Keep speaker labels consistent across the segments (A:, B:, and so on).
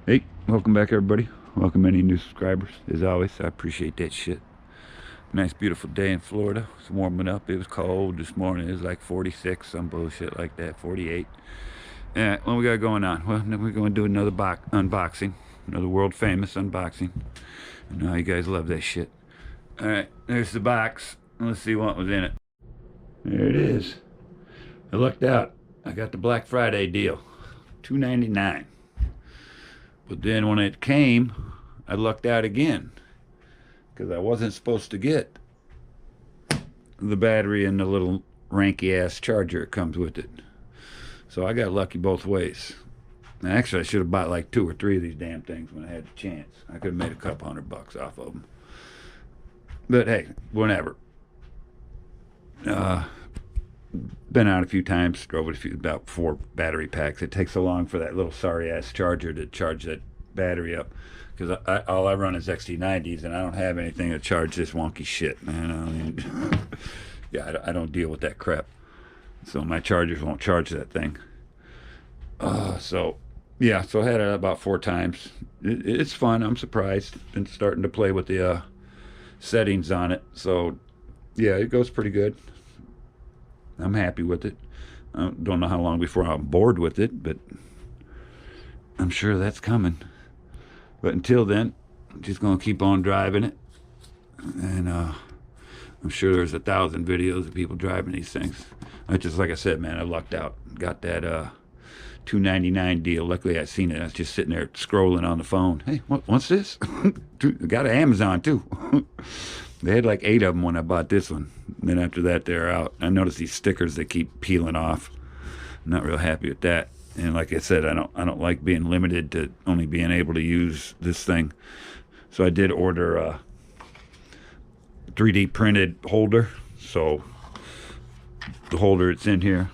A: Hey, welcome back everybody. Welcome any new subscribers. As always, I appreciate that shit. Nice beautiful day in Florida. It's warming up. It was cold this morning. It was like 46, some bullshit like that, 48. What we got going on? Well, then we're going to do another unboxing. Another world famous unboxing. I know you guys love that shit. Alright, there's the box. Let's see what was in it. There it is. I lucked out. I got the Black Friday deal. $2.99. But then when it came, I lucked out again because I wasn't supposed to get the battery and the little ranky ass charger that comes with it. So I got lucky both ways. Now, actually, I should have bought like 2 or 3 of these damn things when I had the chance. I could have made a couple $100 off of them. But hey, whatever. Been out a few times, drove it about 4 battery packs. It takes so long for that little sorry ass charger to charge that battery up because all I run is XT90s and I don't have anything to charge this wonky shit, man. I mean, yeah, I don't deal with that crap, so my chargers won't charge that thing. So yeah, so I had it about 4 times. It's fun. I'm surprised. Been starting to play with the settings on it, so yeah, it goes pretty good. I'm happy with it. I don't know how long before I'm bored with it, but I'm sure that's coming. But until then, I'm just going to keep on driving it. And I'm sure there's 1,000 videos of people driving these things. I just, like I said, man, I lucked out. Got that $2.99 deal. Luckily, I seen it. I was just sitting there scrolling on the phone. Hey, what's this? Got an Amazon, too. They had like 8 of them when I bought this one. And then after that, they're out. I noticed these stickers that keep peeling off. I'm not real happy with that. And like I said, I don't like being limited to only being able to use this thing. So I did order a 3D printed holder. So the holder it's in here,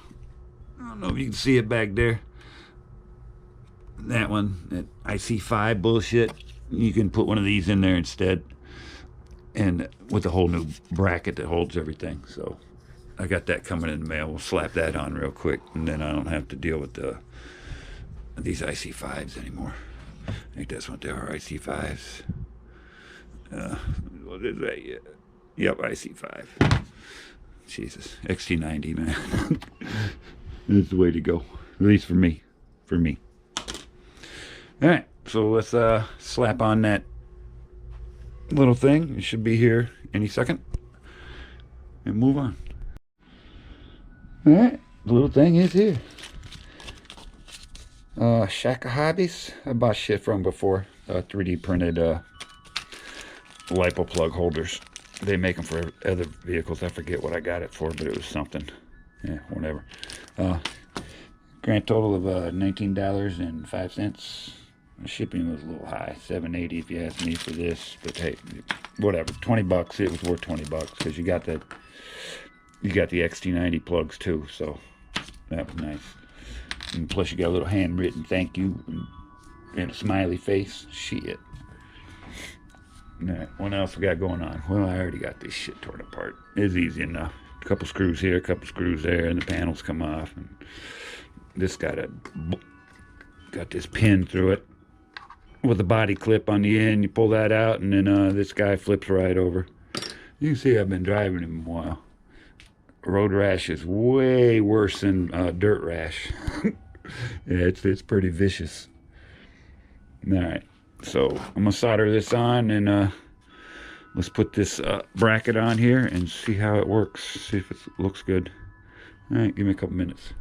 A: I don't know if you can see it back there. That one, that IC5 bullshit. You can put one of these in there instead. And with a whole new bracket that holds everything. So I got that coming in the mail. We'll slap that on real quick, and then I don't have to deal with these IC5s anymore. I think that's what they are, IC5s. What is that? Yeah. Yep, IC5. Jesus, XT90, man. That's the way to go, at least for me. For me. All right, so let's slap on that little thing. It should be here any second, and move on. All right, the little thing is here. Shaka Hobbies. I bought shit from before. 3D printed lipo plug holders. They make them for other vehicles. I forget what I got it for, but it was something. Yeah, whatever. Grand total of $19.05. Shipping was a little high, $7.80 if you ask me for this. But hey, whatever. $20. It was worth $20 because you got the XT90 plugs too. So that was nice. And plus you got a little handwritten thank you and a smiley face. Shit. All right, what else we got going on? Well, I already got this shit torn apart. It's easy enough. A couple screws here, a couple screws there, and the panels come off. And this got this pin through it with a body clip on the end. You pull that out, and then this guy flips right over. You can see I've been driving him a while. Road rash is way worse than dirt rash. Yeah, it's pretty vicious. All right, so I'm gonna solder this on, and let's put this bracket on here and see how it works. See if it looks good. All right, give me a couple minutes.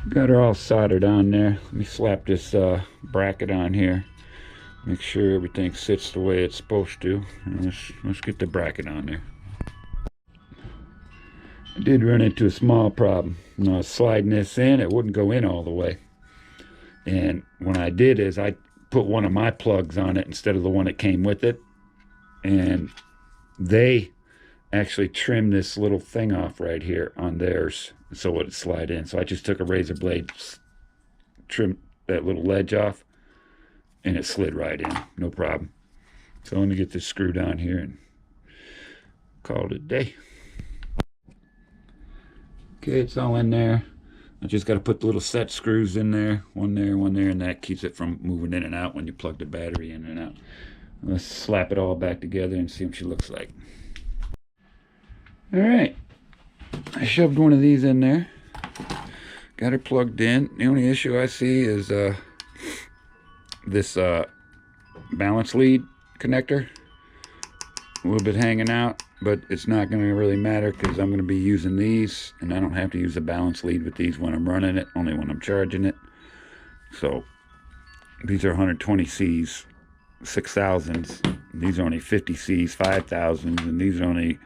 A: Got her all soldered on there. Let me slap this bracket on here. Make sure everything sits the way it's supposed to. And let's get the bracket on there. I did run into a small problem. When I was sliding this in, it wouldn't go in all the way. And when I did is I put one of my plugs on it instead of the one that came with it. And they actually trimmed this little thing off right here on theirs so it would slide in. So I just took a razor blade, trimmed that little ledge off, and it slid right in, no problem. So let me get this screwed on here and call it a day. Okay, it's all in there. I just got to put the little set screws in there, one there, and that keeps it from moving in and out when you plug the battery in and out. Let's slap it all back together and see what she looks like. All right, I shoved one of these in there. Got her plugged in. The only issue I see is this balance lead connector. A little bit hanging out, but it's not going to really matter because I'm going to be using these, and I don't have to use the balance lead with these when I'm running it, only when I'm charging it. So these are 120Cs, 6000s. These are only 50Cs, 5000s, and these are only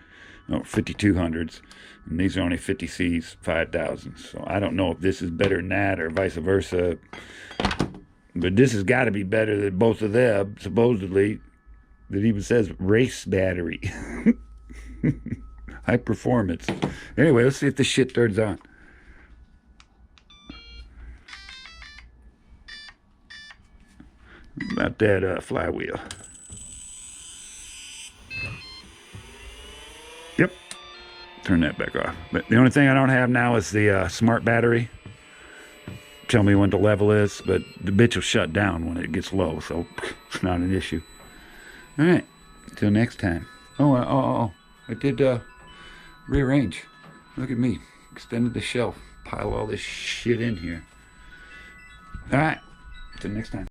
A: 5200s, and these are only 50Cs, 5000s. So I don't know if this is better than that or vice versa, but this has got to be better than both of them, supposedly. It even says race battery. High performance. Anyway, let's see if this shit turns on. About that flywheel. Yep. Turn that back off. But the only thing I don't have now is the smart battery. Tell me when the level is, but the bitch will shut down when it gets low, so it's not an issue. All right, until next time. Oh, I did rearrange. Look at me, extended the shelf, pile all this shit in here. All right, until next time.